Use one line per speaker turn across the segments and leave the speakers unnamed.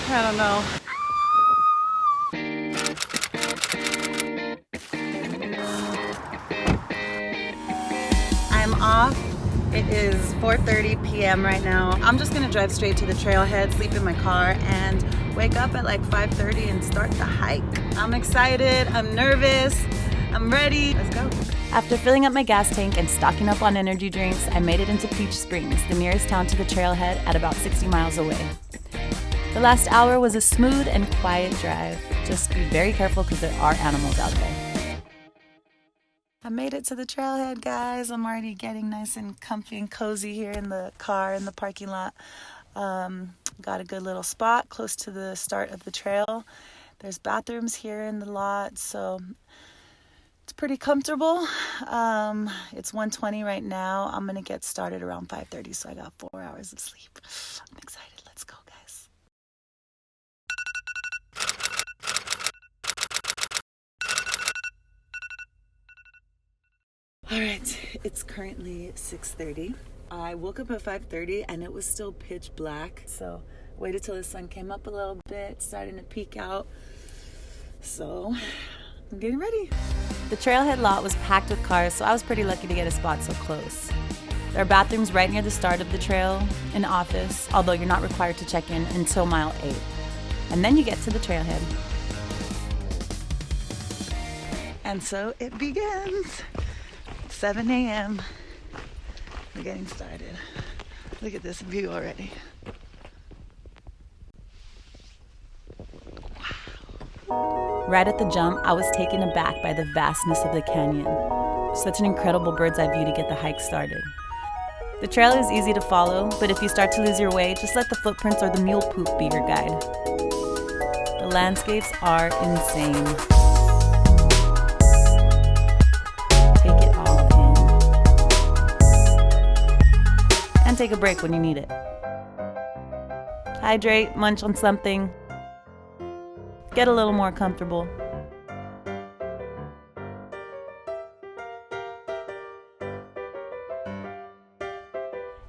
I don't know. I'm off. It is 4:30 p.m. right now. I'm just gonna drive straight to the trailhead, sleep in my car, and wake up at like 5:30 and start the hike. I'm excited, I'm nervous, I'm ready. Let's go.
After filling up my gas tank and stocking up on energy drinks, I made it into Peach Springs, the nearest town to the trailhead at about 60 miles away. The last hour was a smooth and quiet drive. Just be very careful because there are animals out there.
I made it to the trailhead, guys. I'm already getting nice and comfy and cozy here in the car in the parking lot. Got a good little spot close to the start of the trail. There's bathrooms here in the lot, so it's pretty comfortable. It's 1:20 right now. I'm gonna get started around 5:30, so I got 4 hours of sleep. I'm excited. Let's go, guys. All right, it's currently 6:30. I woke up at 5:30 and it was still pitch black. So waited till the sun came up a little bit, starting to peek out. So I'm getting ready.
The trailhead lot was packed with cars, so I was pretty lucky to get a spot so close. There are bathrooms right near the start of the trail, an office, although you're not required to check in until mile 8. And then you get to the trailhead.
And so it begins. 7 a.m. We're getting started. Look at this view already.
Right at the jump, I was taken aback by the vastness of the canyon. Such an incredible bird's eye view to get the hike started. The trail is easy to follow, but if you start to lose your way, just let the footprints or the mule poop be your guide. The landscapes are insane. Take it all in. And take a break when you need it. Hydrate, munch on something. Get a little more comfortable.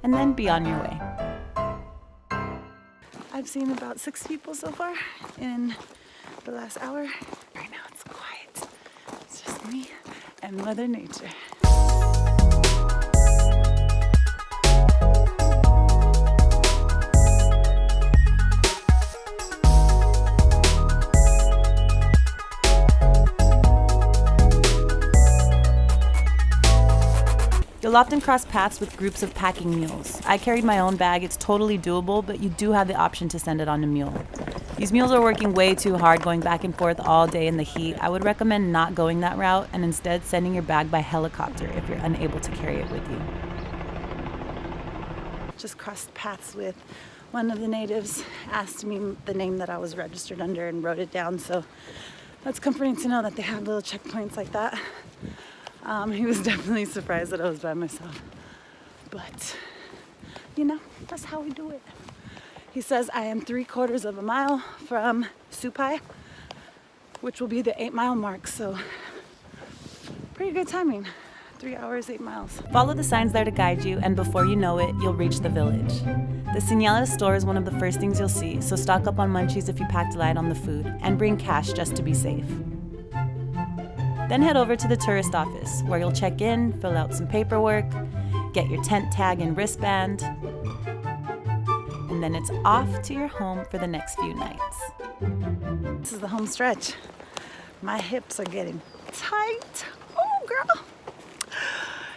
And then be on your way.
I've seen about 6 people so far in the last hour. Right now it's quiet. It's just me and Mother Nature.
You'll often cross paths with groups of packing mules. I carried my own bag. It's totally doable, but you do have the option to send it on a mule. These mules are working way too hard, going back and forth all day in the heat. I would recommend not going that route and instead sending your bag by helicopter if you're unable to carry it with you.
Just crossed paths with one of the natives, asked me the name that I was registered under and wrote it down, so that's comforting to know that they have little checkpoints like that. He was definitely surprised that I was by myself. But, you know, that's how we do it. He says I am 3/4 of a mile from Supai, which will be the 8-mile mark. So, pretty good timing. 3 hours, 8 miles.
Follow the signs there to guide you, and before you know it, you'll reach the village. The Señala store is one of the first things you'll see, so stock up on munchies if you packed light on the food, and bring cash just to be safe. Then head over to the tourist office, where you'll check in, fill out some paperwork, get your tent tag and wristband, and then it's off to your home for the next few nights.
This is the home stretch. My hips are getting tight. Oh, girl.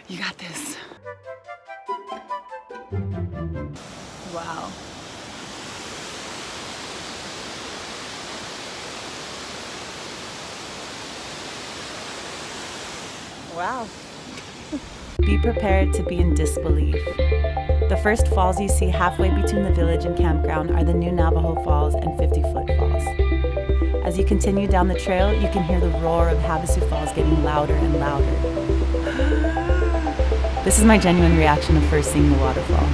You got this. Wow. Wow.
Be prepared to be in disbelief. The first falls you see halfway between the village and campground are the new Navajo Falls and 50-foot falls. As you continue down the trail, you can hear the roar of Havasupai Falls getting louder and louder. This is my genuine reaction of first seeing the waterfall.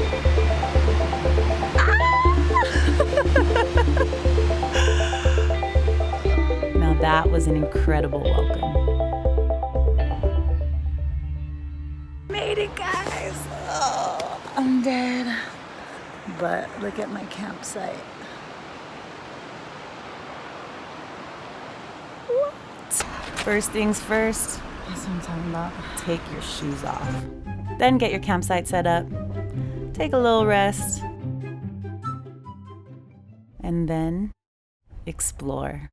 Now that was an incredible welcome.
Made it, guys. Oh, I'm dead. but look at my campsite. What?
First things first,
That's what I'm talking about.
take your shoes off. Then get your campsite set up. Take a little rest. And then explore.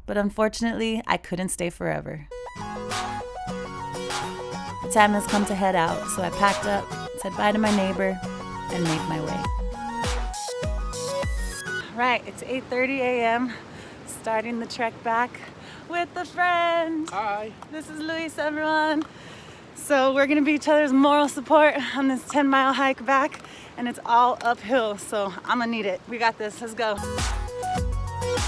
But unfortunately, I couldn't stay forever. The time has come to head out, so I packed up, said bye to my neighbor, and made my way.
Right, it's 8:30 a.m. Starting the trek back with a friend.
Hi.
This is Luis, everyone. So we're gonna be each other's moral support on this 10-mile hike back, and it's all uphill, so I'm gonna need it. We got this, let's go.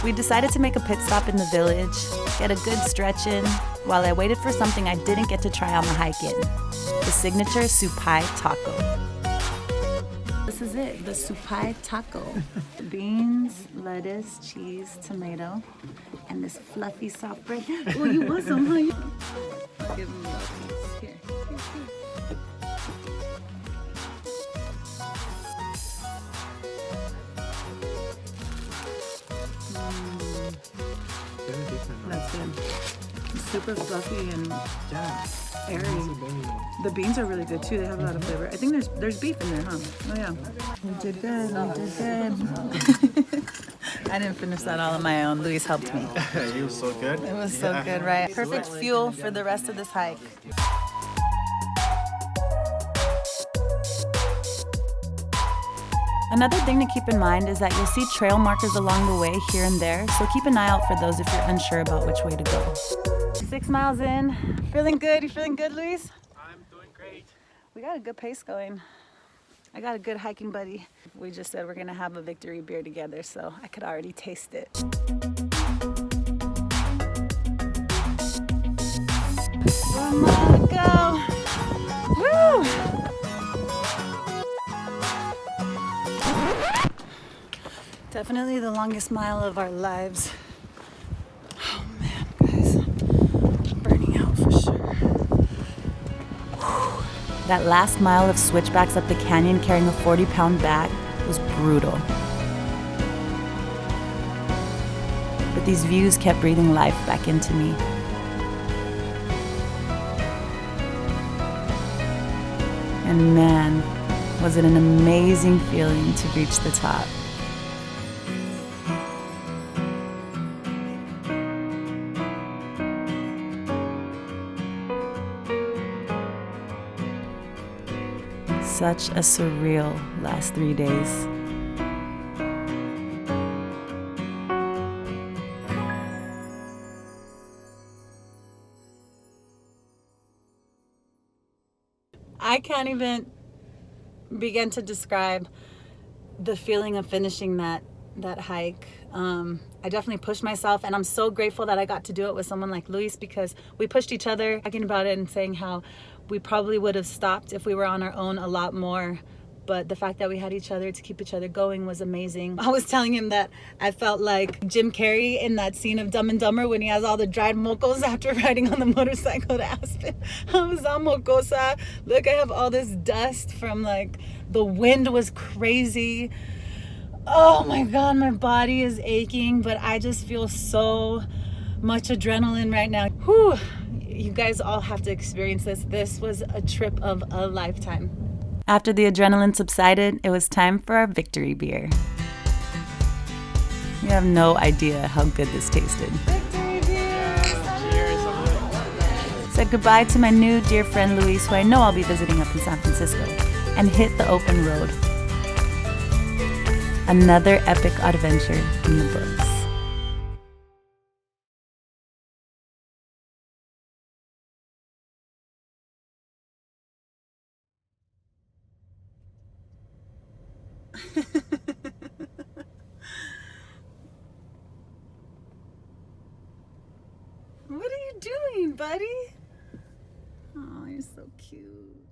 We decided to make a pit stop in the village, get a good stretch in, while I waited for something I didn't get to try on the hike in, the signature Supai taco. This is it, the Supai taco. Beans, lettuce, cheese, tomato, and this fluffy soft bread. Oh, you want some, huh? Give them a piece. Here. That's good. It's super fluffy and airy. The beans are really good too. They have a lot of flavor. I think there's beef in there, huh? Oh yeah. We did good. We did good. I didn't finish that all on my own. Luis helped me.
You were so good.
It was so good, right? Perfect fuel for the rest of this hike. Another thing to keep in mind is that you'll see trail markers along the way here and there, so keep an eye out for those if you're unsure about which way to go. 6 miles in. Feeling good? You feeling good, Luis?
I'm doing great.
We got a good pace going. I got a good hiking buddy. We just said we're gonna have a victory beer together, so I could already taste it. 1 mile to go. Woo! Definitely the longest mile of our lives. Oh man, guys, I'm burning out for sure.
That last mile of switchbacks up the canyon carrying a 40-pound bag was brutal. But these views kept breathing life back into me. And man, was it an amazing feeling to reach the top. Such a surreal last 3 days.
I can't even begin to describe the feeling of finishing that hike. I definitely pushed myself, and I'm so grateful that I got to do it with someone like Luis, because we pushed each other, talking about it and saying how we probably would have stopped if we were on our own a lot more. But the fact that we had each other to keep each other going was amazing. I was telling him that I felt like Jim Carrey in that scene of Dumb and Dumber when he has all the dried mocos after riding on the motorcycle to Aspen. I was all mocosa. Look, I have all this dust from like the wind was crazy. Oh my God, my body is aching, but I just feel so much adrenaline right now. Whew. You guys all have to experience this. This was a trip of a lifetime.
After the adrenaline subsided, it was time for our victory beer. You have no idea how good this tasted.
Victory beer!
Cheers.
Say said goodbye to my new dear friend Luis, who I know I'll be visiting up in San Francisco, and hit the open road. Another epic adventure in the books.
What are you doing, buddy? Oh, you're so cute.